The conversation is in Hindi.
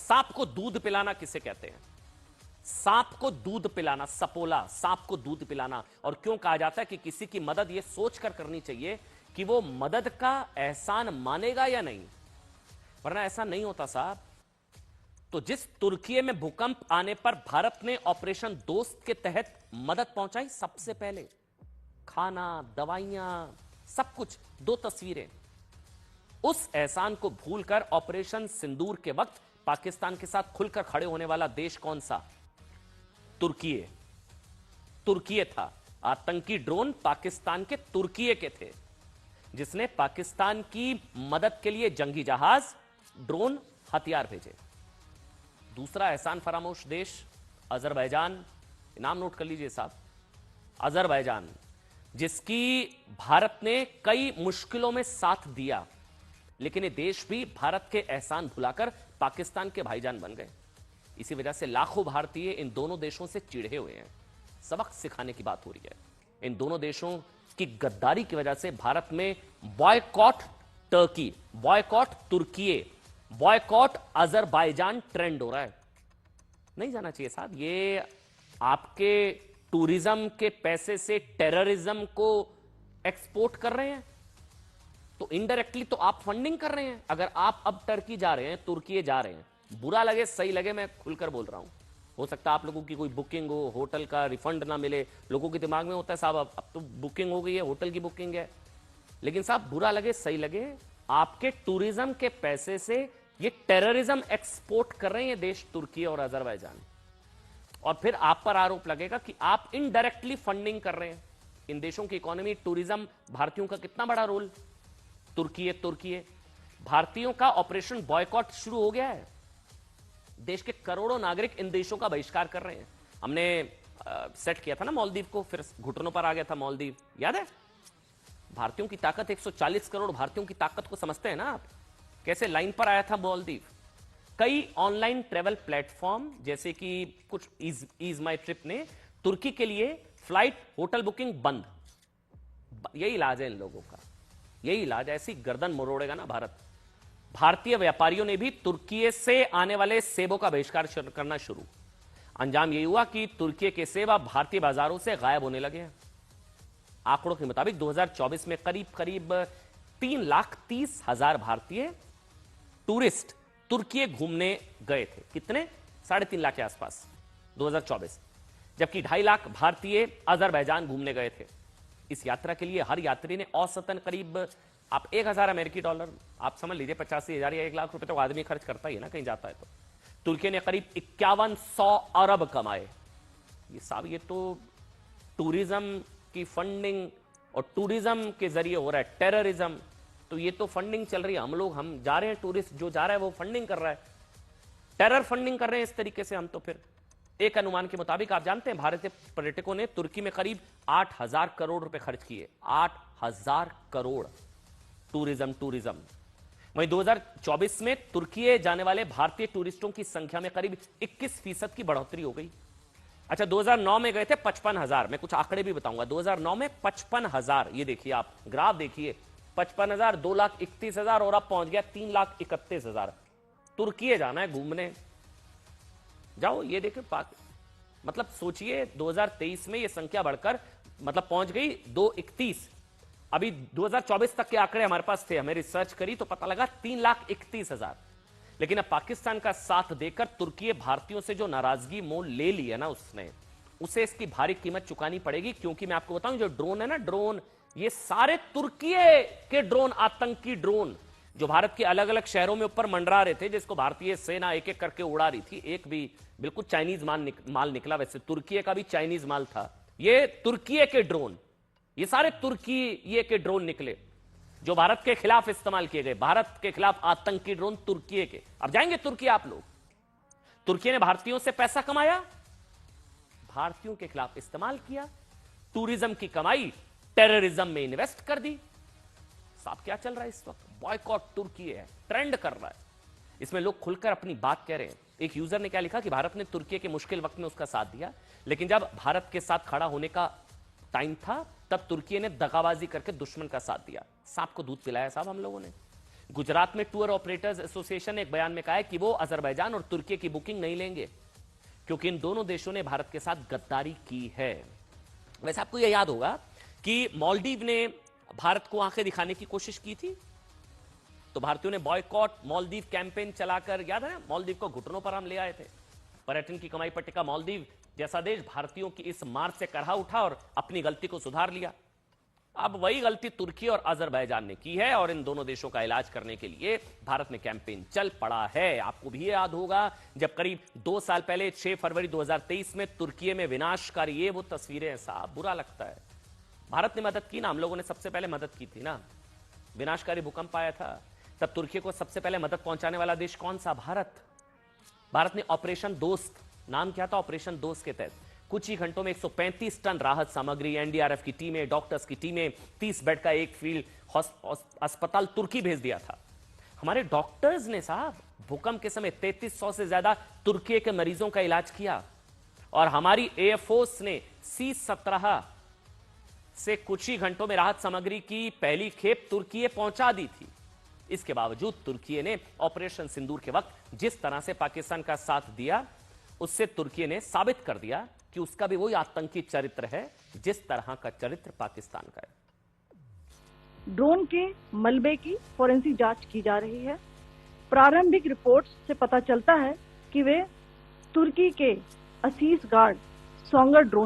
सांप को दूध पिलाना किसे कहते हैं? सांप को दूध पिलाना, सपोला, सांप को दूध पिलाना। और क्यों कहा जाता है कि किसी की मदद यह सोचकर करनी चाहिए कि वो मदद का एहसान मानेगा या नहीं, वरना ऐसा नहीं होता साहब। तो जिस तुर्की में भूकंप आने पर भारत ने ऑपरेशन दोस्त के तहत मदद पहुंचाई, सबसे पहले खाना, दवाइयां, सब कुछ, 2 तस्वीरें। उस एहसान को भूलकर ऑपरेशन सिंदूर के वक्त पाकिस्तान के साथ खुलकर खड़े होने वाला देश कौन सा? तुर्की था। आतंकी ड्रोन पाकिस्तान के तुर्की के थे, जिसने पाकिस्तान की मदद के लिए जंगी जहाज, ड्रोन, हथियार भेजे। दूसरा एहसान फरामोश देश अजरबैजान, नाम नोट कर लीजिए साहब, अजरबैजान, जिसकी भारत ने कई मुश्किलों में साथ दिया, लेकिन ये देश भी भारत के एहसान भुलाकर पाकिस्तान के भाईजान बन गए। इसी वजह से लाखों भारतीय इन दोनों देशों से चिढ़े हुए हैं। सबक सिखाने की बात हो रही है। इन दोनों देशों की गद्दारी की वजह से भारत में बॉयकॉट टर्की, बॉयकॉट तुर्की, बॉयकॉट अजरबैजान ट्रेंड हो रहा है। नहीं जाना चाहिए साहब। ये आपके टूरिज्म के पैसे से टेररिज्म को एक्सपोर्ट कर रहे हैं, तो इनडायरेक्टली तो आप फंडिंग कर रहे हैं। अगर आप अब टर्की जा रहे हैं, तुर्की जा रहे हैं, बुरा लगे सही लगे, मैं खुलकर बोल रहा हूं, हो सकता है आप लोगों की कोई बुकिंग हो, होटल का रिफंड ना मिले, लोगों के दिमाग में होता है साहब अब तो बुकिंग हो गई है, होटल की बुकिंग है। लेकिन साहब बुरा लगे सही लगे, आपके टूरिज्म के पैसे से ये टेररिज्म एक्सपोर्ट कर रहे हैं देश तुर्की और अजरबैजान, और फिर आप पर आरोप लगेगा कि आप इनडायरेक्टली फंडिंग कर रहे हैं इन देशों की इकोनॉमी। टूरिज्म, भारतीयों का कितना बड़ा रोल, तुर्की भारतीयों का ऑपरेशन बॉयकॉट शुरू हो गया है। देश के करोड़ों नागरिक इन देशों का बहिष्कार कर रहे हैं। हमने सेट किया था ना मालदीव को, फिर घुटनों पर आ गया था मालदीव, याद है? भारतीयों की ताकत, 140 करोड़ भारतीयों की ताकत को समझते हैं ना आप? कैसे लाइन पर आया था मालदीव। कई ऑनलाइन ट्रेवल प्लेटफॉर्म जैसे कि कुछ ईज माई ट्रिप ने तुर्की के लिए फ्लाइट, होटल बुकिंग बंद। यही इलाज है इन लोगों का, यही इलाज। ऐसी गर्दन मरोड़ेगा ना भारत। भारतीय व्यापारियों ने भी तुर्की से आने वाले सेबों का बहिष्कार करना शुरू। अंजाम यही हुआ कि तुर्की के सेब अब भारतीय बाजारों से गायब होने लगे हैं। आंकड़ों के मुताबिक 2024 में करीब करीब 3,30,000 भारतीय टूरिस्ट तुर्की घूमने गए थे। कितने? 3.5 लाख के आसपास 2024, जबकि 2.5 लाख भारतीय अजरबैजान घूमने गए थे। इस यात्रा के लिए हर यात्री ने औसतन करीब, आप 1,000 अमेरिकी डॉलर, आप समझ लीजिए 85,000 या 1 लाख रुपए तो आदमी खर्च करता ही है ना कहीं जाता है तो। तुर्की ने करीब 5100 अरब कमाए। ये साहब, ये तो टूरिज्म की फंडिंग और टूरिज्म के जरिए हो रहा है टेररिज्म। तो ये तो फंडिंग चल रही है। हम जा रहे हैं, टूरिस्ट जो जा रहा है वो फंडिंग कर रहा है, टेरर फंडिंग कर रहे हैं इस तरीके से हम। तो फिर एक अनुमान के मुताबिक आप जानते हैं भारतीय पर्यटकों ने तुर्की में करीब 8,000 करोड़ रुपए खर्च किए। 8,000 करोड़ टूरिज्म। वहीं 2024 में तुर्की जाने वाले भारतीय टूरिस्टों की संख्या में करीब 21% की बढ़ोतरी हो गई। अच्छा, 2009 में गए थे 55,000। मैं कुछ आंकड़े भी बताऊंगा। 2009 में 55,000, ये देखिए आप ग्राफ देखिए, 55,000, 2,31,000 और अब पहुंच गया 3,31,000। तुर्की जाना है घूमने, जाओ। ये देखिए मतलब सोचिए 2023 में ये संख्या बढ़कर मतलब पहुंच गई 231। अभी 2024 तक के आंकड़े हमारे पास थे, हमें रिसर्च करी तो पता लगा 3,31,000। लेकिन अब पाकिस्तान का साथ देकर तुर्की भारतीयों से जो नाराजगी मोल ले ली है ना उसने, उसे इसकी भारी कीमत चुकानी पड़ेगी। क्योंकि मैं आपको बताऊं, जो ड्रोन है ना, ड्रोन, ये सारे तुर्की के ड्रोन, आतंकी ड्रोन जो भारत के अलग अलग शहरों में ऊपर मंडरा रहे थे, जिसको भारतीय सेना एक एक करके उड़ा रही थी, एक भी बिल्कुल चाइनीज माल निकला। वैसे तुर्की का भी चाइनीज माल था। ये तुर्की के ड्रोन, ये सारे तुर्की के ड्रोन निकले जो भारत के खिलाफ इस्तेमाल किए गए, भारत के खिलाफ आतंकी ड्रोन तुर्की के। अब जाएंगे तुर्की आप लोग। तुर्की ने भारतीयों से पैसा कमाया, भारतीयों के खिलाफ इस्तेमाल किया, टूरिज्म की कमाई टेररिज्म में इन्वेस्ट कर दी। साहब क्या चल रहा है इस वक्त? बॉयकॉट तुर्की है, ट्रेंड कर रहा है। इसमें लोग खुलकर अपनी बात कह रहे हैं। एक यूजर ने क्या लिखा कि भारत ने तुर्की के मुश्किल वक्त में उसका साथ दिया, लेकिन जब भारत के साथ खड़ा होने का टाइम था तब तुर्की ने दगाबाजी करके दुश्मन का साथ दिया। सांप को दूध पिलाया साहब हम लोगों ने। गुजरात में टूर ऑपरेटर्स एसोसिएशन ने एक बयान में कहा है कि वो अजरबैजान और तुर्की की बुकिंग नहीं लेंगे क्योंकि इन दोनों देशों ने भारत के साथ गद्दारी की है। वैसे आपको यह याद होगा कि मालदीव ने भारत को आंखें दिखाने की कोशिश की थी, तो भारतीयों ने बॉयकॉट मालदीव कैंपेन चलाकर, याद है ना, मालदीव को घुटनों पर हम ले आए थे। पर्यटन की कमाई पर टिका मालदीव जैसा देश भारतीयों की इस मार से करहा उठा और अपनी गलती को सुधार लिया। अब वही गलती तुर्की और अजरबैजान ने की है और इन दोनों देशों का इलाज करने के लिए भारत में कैंपेन चल पड़ा है। आपको भी याद होगा जब करीब 2 साल पहले 6 फरवरी 2023 में तुर्की में विनाशकारी, ये वो तस्वीरें हैं साहब, बुरा लगता है। भारत ने मदद की ना, हम लोगों ने सबसे पहले मदद की थी ना। विनाशकारी भूकंप आया था तब तुर्की को सबसे पहले मदद पहुंचाने वाला देश कौन सा? भारत। भारत ने ऑपरेशन दोस्त, नाम क्या था? ऑपरेशन दोस्त के तहत कुछ ही घंटों में 135 टन राहत सामग्री, एनडीआरएफ की टीमें, डॉक्टर्स की टीमें, 30 बेड का एक फील्ड अस्पताल तुर्की भेज दिया था। हमारे डॉक्टर्स ने साहब भूकंप के समय 3300 से ज्यादा तुर्की के मरीजों का इलाज किया और हमारी एयरफोर्स ने C-17 से कुछ ही घंटों में राहत सामग्री की पहली खेप तुर्की पहुंचा दी थी। इसके बावजूद तुर्की ने ऑपरेशन सिंदूर के वक्त जिस तरह से पाकिस्तान का साथ दिया, उससे तुर्की ने साबित कर दिया कि उसका भी वही आतंकी चरित्र है जिस तरह का चरित्र पाकिस्तान का है। ड्रोन के मलबे की फोरेंसिक जांच की जा रही है। प्रारंभिक रिपोर्ट्स से पता चलता है कि वे तुर्की के असीस गार्ड सोंगर ड्रोन